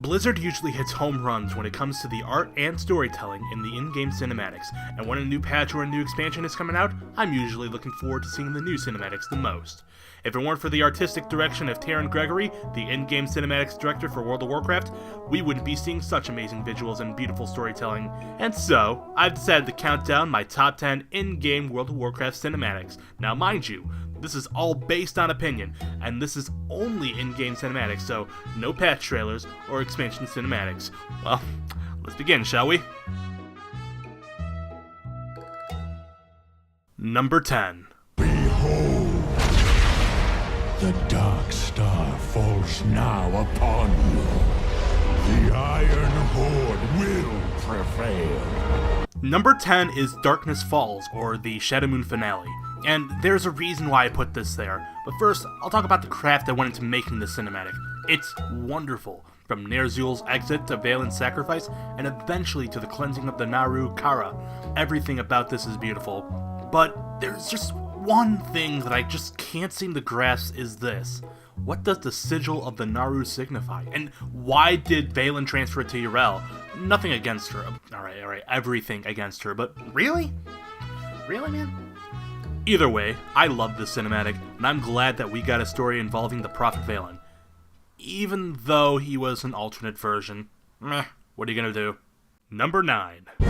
Blizzard usually hits home runs when it comes to the art and storytelling in the in-game cinematics, and when a new patch or a new expansion is coming out, I'm usually looking forward to seeing the new cinematics the most. If it weren't for the artistic direction of Taran Gregory, the in-game cinematics director for World of Warcraft, we wouldn't be seeing such amazing visuals and beautiful storytelling. And so, I've decided to count down my top 10 in-game World of Warcraft cinematics. Now mind you, this is all based on opinion, and this is only in-game cinematics, so no patch trailers or expansion cinematics. Well, let's begin, shall we? Number 10. Behold, the dark star falls now upon you. The Iron Horde will prevail. Number 10 is Darkness Falls, or the Shadowmoon finale. And there's a reason why I put this there, but first, I'll talk about the craft that went into making this cinematic. It's wonderful, from Ner'zhul's exit to Valen's sacrifice, and eventually to the cleansing of the Naaru Kara. Everything about this is beautiful, but there's just one thing that I just can't seem to grasp is this. What does the sigil of the Naaru signify? And why did Valen transfer it to Yrel? Nothing against her. Alright, everything against her, but really? Really, man? Either way, I love this cinematic, and I'm glad that we got a story involving the Prophet Valen. Even though he was an alternate version. Meh, what are you gonna do? Number 9. Get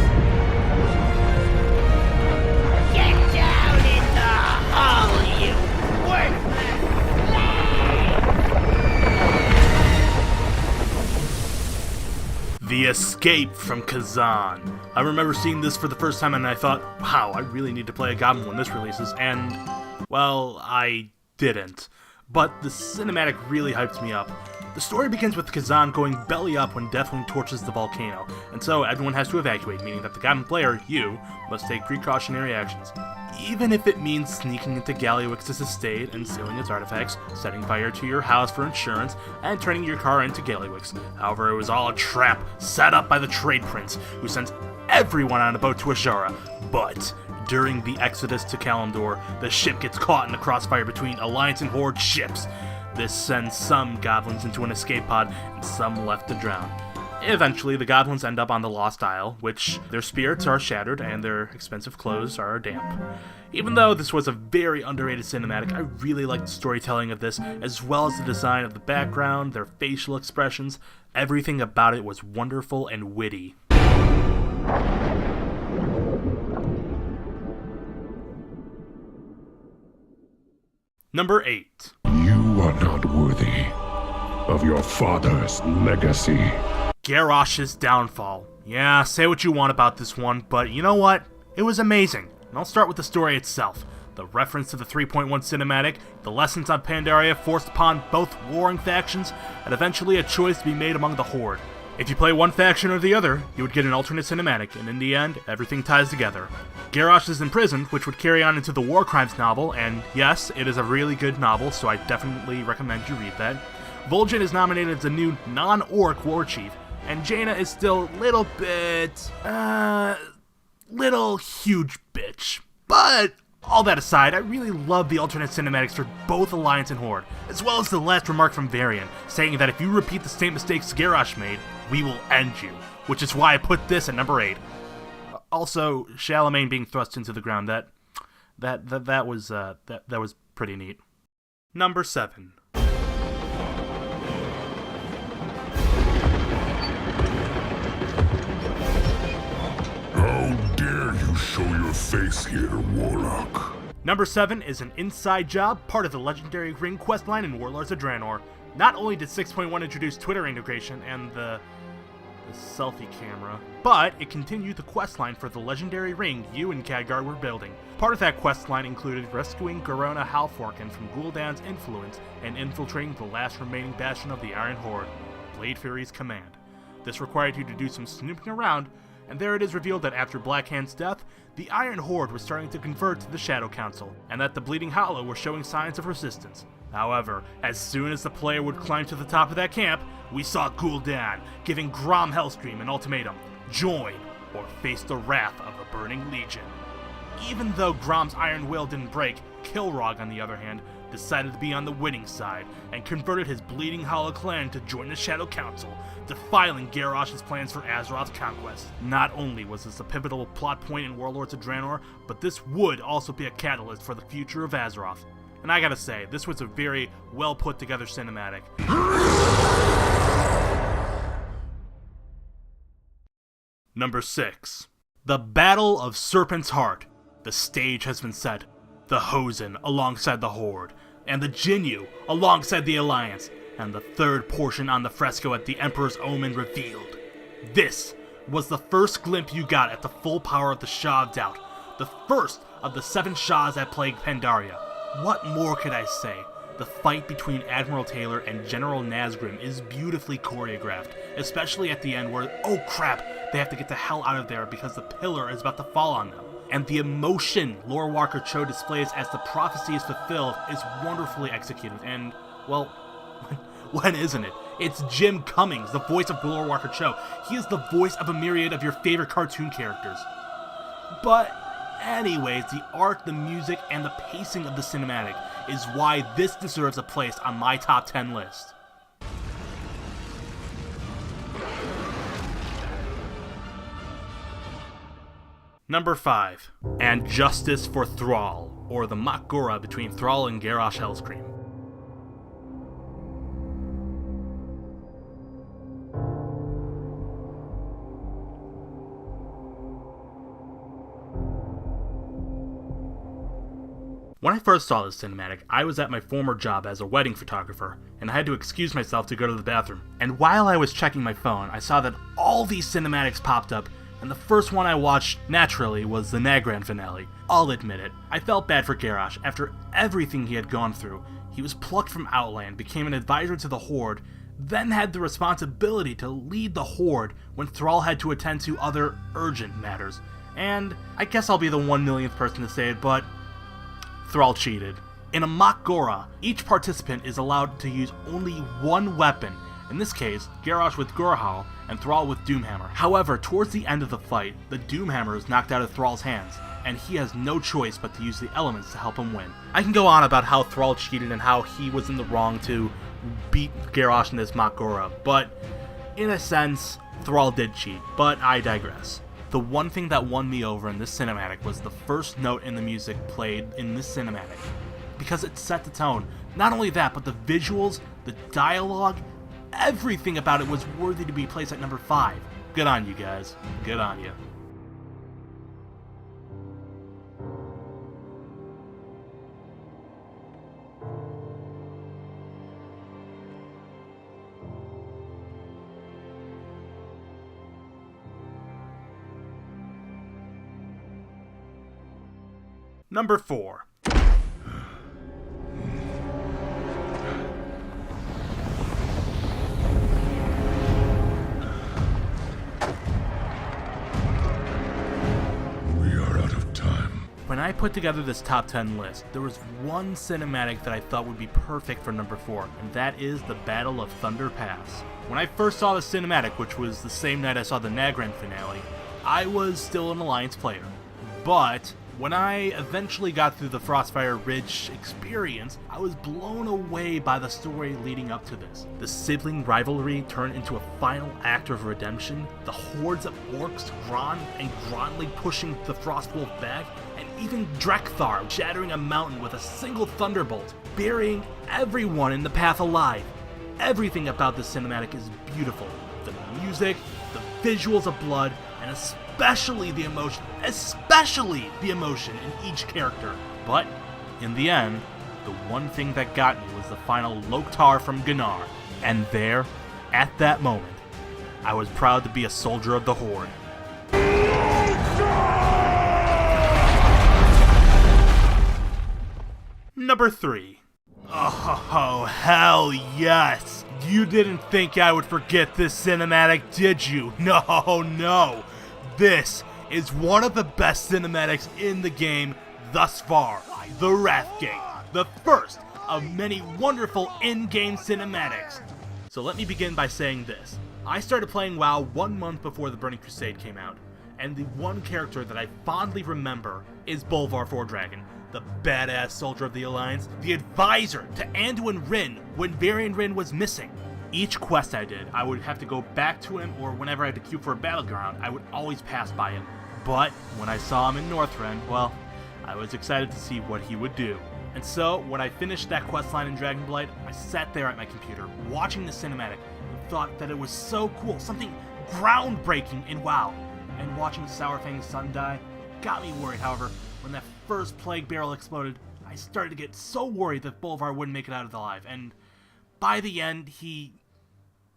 down in the hole, you worthless slave! The Escape from KEZAN. I remember seeing this for the first time and I thought, wow, I really need to play a Goblin when this releases, and, well, I didn't. But the cinematic really hyped me up. The story begins with KEZAN going belly up when Deathwing torches the volcano, and so everyone has to evacuate, meaning that the Goblin player, you, must take precautionary actions. Even if it means sneaking into Galliwix's estate and stealing its artifacts, setting fire to your house for insurance, and turning your car into Galliwix. However, it was all a trap set up by the Trade Prince, who sent everyone on a boat to Azshara. But during the exodus to Kalimdor, the ship gets caught in a crossfire between Alliance and Horde ships. This sends some goblins into an escape pod, and some left to drown. Eventually, the goblins end up on the Lost Isle, which their spirits are shattered and their expensive clothes are damp. Even though this was a very underrated cinematic, I really liked the storytelling of this, as well as the design of the background, their facial expressions. Everything about it was wonderful and witty. Number 8. You are not worthy of your father's legacy. GARROSH'S downfall. Yeah, say what you want about this one, but you know what? It was amazing. And I'll start with the story itself. The reference to the 3.1 cinematic, the lessons on Pandaria forced upon both warring factions, and eventually a choice to be made among the Horde. If you play one faction or the other, you would get an alternate cinematic, and in the end, everything ties together. Garrosh is imprisoned, which would carry on into the War Crimes novel, and yes, it is a really good novel, so I definitely recommend you read that. Vol'jin is nominated as a new non-orc war chief, and Jaina is still little huge bitch. But all that aside, I really love the alternate cinematics for both Alliance and Horde, as well as the last remark from Varian, saying that if you repeat the same mistakes Garrosh made, we will end you, which is why I put this at number 8. Also, Charlemagne being thrust into the ground, that was pretty neat. Number 7. How dare you show your face here, Warlock? Number 7 is an inside job, part of the Legendary Ring questline in Warlords of Draenor. Not only did 6.1 introduce Twitter integration and the selfie camera, but it continued the questline for the Legendary Ring you and Khadgar were building. Part of that questline included rescuing Garona Halforken from Gul'dan's influence and infiltrating the last remaining bastion of the Iron Horde, Blade Fury's command. This required you to do some snooping around, and there it is revealed that after Blackhand's death, the Iron Horde was starting to convert to the Shadow Council, and that the Bleeding Hollow were showing signs of resistance. However, as soon as the player would climb to the top of that camp, we saw Gul'dan giving Grom Hellscream an ultimatum: join, or face the wrath of a burning legion. Even though Grom's iron will didn't break, Kilrog, on the other hand, decided to be on the winning side and converted his Bleeding Hollow clan to join the Shadow Council, defiling GARROSH'S plans for Azeroth's conquest. Not only was this a pivotal plot point in Warlords of Draenor, but this would also be a catalyst for the future of Azeroth. And I gotta say, this was a very well put together cinematic. Number 6. The Battle of Serpent's Heart. The stage has been set. The Hosen alongside the Horde, and the Jinyu alongside the Alliance, and the third portion on the fresco at the Emperor's Omen revealed. This was the first glimpse you got at the full power of the Shah of Doubt, the first of the 7 Shahs that plagued Pandaria. What more could I say? The fight between Admiral Taylor and General Nazgrim is beautifully choreographed, especially at the end where, oh crap, they have to get the hell out of there because the pillar is about to fall on them. And the emotion Lore Walker Cho displays as the prophecy is fulfilled is wonderfully executed, and, well, when isn't it? It's Jim Cummings, the voice of Lore Walker Cho. He is the voice of a myriad of your favorite cartoon characters. But anyways, the art, the music, and the pacing of the cinematic is why this deserves a place on my top 10 list. Number 5. And Justice for Thrall, or the Mock Gora between Thrall and Garrosh Hellscream. When I first saw this cinematic, I was at my former job as a wedding photographer, and I had to excuse myself to go to the bathroom. And while I was checking my phone, I saw that all these cinematics popped up, and the first one I watched, naturally, was the Nagrand finale. I'll admit it, I felt bad for Garrosh. After everything he had gone through, he was plucked from Outland, became an advisor to the Horde, then had the responsibility to lead the Horde when Thrall had to attend to other urgent matters. And I guess I'll be the 1 millionth person to say it, but Thrall cheated. In a Mock Gora, each participant is allowed to use only one weapon, in this case, Garrosh with Gorehal and Thrall with Doomhammer. However, towards the end of the fight, the Doomhammer is knocked out of Thrall's hands, and he has no choice but to use the elements to help him win. I can go on about how Thrall cheated and how he was in the wrong to beat Garrosh in this Mock Gora, but in a sense, Thrall did cheat, but I digress. The one thing that won me over in this cinematic was the first note in the music played in this cinematic, because it set the tone. Not only that, but the visuals, the dialogue, everything about it was worthy to be placed at number 5. Good on you guys. Good on you. Number 4. When I put together this top 10 list, there was one cinematic that I thought would be perfect for number 4, and that is the Battle of Thunder Pass. When I first saw the cinematic, which was the same night I saw the Nagrand finale, I was still an Alliance player. But when I eventually got through the Frostfire Ridge experience, I was blown away by the story leading up to this. The sibling rivalry turned into a final act of redemption, the hordes of orcs, Gron and Gronly pushing the Frostwolf back, and even Drekthar shattering a mountain with a single thunderbolt, burying everyone in the path alive. Everything about this cinematic is beautiful. The music, the visuals of blood, and especially the emotion in each character. But, in the end, the one thing that got me was the final Loktar from Gunnar. And there, at that moment, I was proud to be a soldier of the Horde. Number 3. Oh, hell yes! You didn't think I would forget this cinematic, did you? No. This is one of the best cinematics in the game thus far. The Wrathgate, the first of many wonderful in-game cinematics. So let me begin by saying this. I started playing WoW 1 month before the Burning Crusade came out, and the one character that I fondly remember is Bolvar Fordragon. the badass soldier of the Alliance, the advisor to Anduin Wrynn when Varian Wrynn was missing. Each quest I did, I would have to go back to him, or whenever I had to queue for a battleground, I would always pass by him. But when I saw him in Northrend, well, I was excited to see what he would do. And so, when I finished that questline in Dragonblight, I sat there at my computer, watching the cinematic, and thought that it was so cool, something groundbreaking in WoW. And watching Sourfang's son die got me worried. However, when that first plague barrel exploded, I started to get so worried that Bolvar wouldn't make it out alive, and by the end, he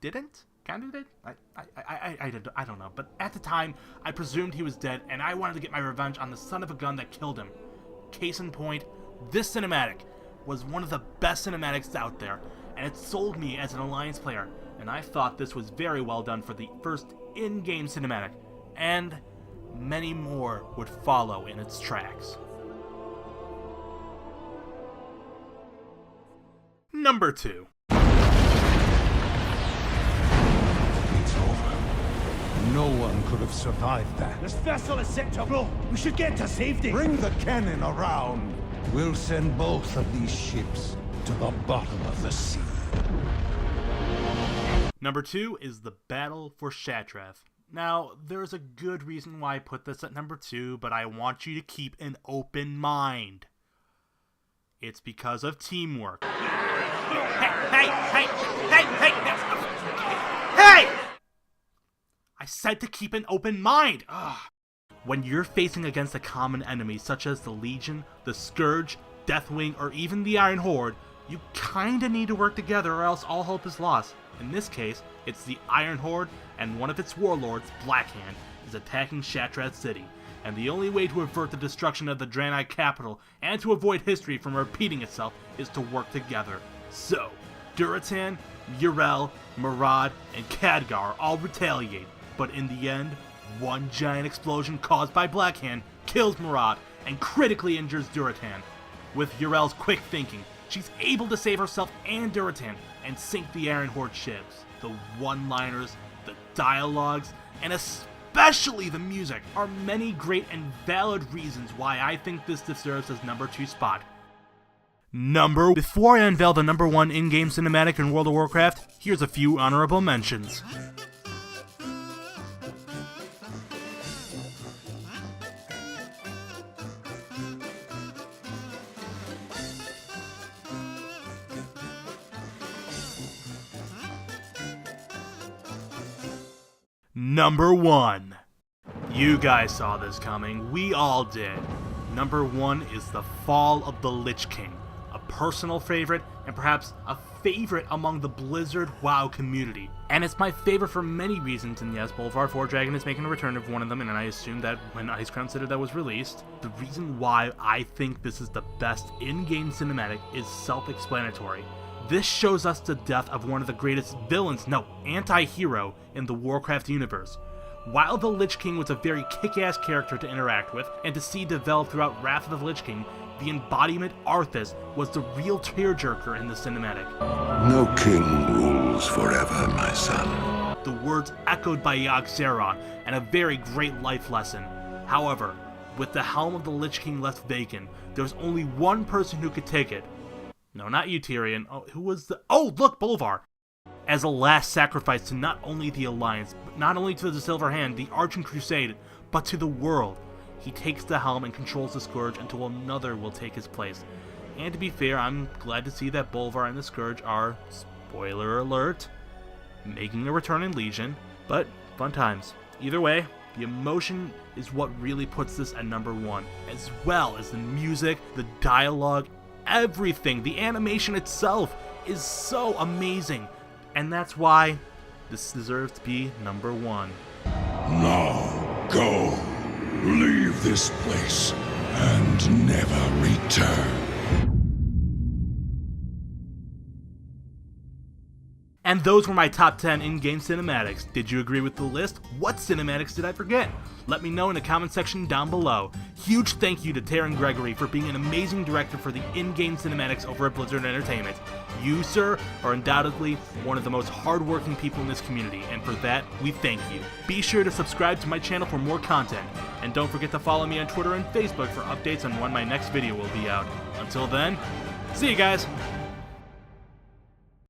didn't? Kind of did? I don't know. But at the time, I presumed he was dead, and I wanted to get my revenge on the son of a gun that killed him. Case in point, this cinematic was one of the best cinematics out there, and it sold me as an Alliance player, and I thought this was very well done for the first in-game cinematic, and many more would follow in its tracks. Number 2. It's over. No one could have survived that. This vessel is set to blow. We should get to safety. Bring the cannon around. We'll send both of these ships to the bottom of the sea. Number 2 is the Battle for Shattrath. Now, there's a good reason why I put this at number 2, but I want you to keep an open mind. It's because of teamwork. Hey! I said to keep an open mind! Ugh. When you're facing against a common enemy such as the Legion, the Scourge, Deathwing, or even the Iron Horde, you kinda need to work together or else all hope is lost. In this case, it's the Iron Horde, and one of its warlords, Blackhand, is attacking Shattrath City, and the only way to avert the destruction of the Draenei capital and to avoid history from repeating itself is to work together. So, Durotan, Yrel, Maraud, and Khadgar all retaliate, but in the end, one giant explosion caused by Blackhand kills Maraud and critically injures Durotan. With Yrel's quick thinking, she's able to save herself and Durotan and sink the Iron Horde ships. The one-liners, the dialogues, and especially the music are many great and valid reasons why I think this deserves his number 2 spot. Before I unveil the number 1 in-game cinematic in World of Warcraft, here's a few honorable mentions. Number 1. You guys saw this coming, we all did. Number 1 is the Fall of the Lich King, a personal favorite and perhaps a favorite among the Blizzard WoW community. And it's my favorite for many reasons, and yes, Bolvar 4 Dragon is making a return of one of them, and I assumed that when Icecrown Citadel was released. The reason why I think this is the best in-game cinematic is self-explanatory. This shows us the death of one of the greatest villains, no, anti-hero in the Warcraft universe. While the Lich King was a very kick-ass character to interact with and to see develop throughout Wrath of the Lich King, the embodiment Arthas was the real tearjerker in the cinematic. No king rules forever, my son. The words echoed by Yogg-Saron, and a very great life lesson. However, with the helm of the Lich King left vacant, there was only one person who could take it. No, not you, Tyrion. Oh, who was the... Oh, look, Bolvar! As a last sacrifice to not only the Alliance, but not only to the Silver Hand, the Archon Crusade, but to the world. He takes the helm and controls the Scourge until another will take his place. And to be fair, I'm glad to see that Bolvar and the Scourge are, spoiler alert, making a return in Legion, but fun times. Either way, the emotion is what really puts this at number 1, as well as the music, the dialogue, everything. The animation itself is so amazing, and that's why this deserves to be number 1. Now, go. Leave this place and never return. And those were my top 10 in-game cinematics. Did you agree with the list? What cinematics did I forget? Let me know in the comment section down below. Huge thank you to Taran Gregory for being an amazing director for the in-game cinematics over at Blizzard Entertainment. You, sir, are undoubtedly one of the most hardworking people in this community, and for that, we thank you. Be sure to subscribe to my channel for more content, and don't forget to follow me on Twitter and Facebook for updates on when my next video will be out. Until then, see you guys!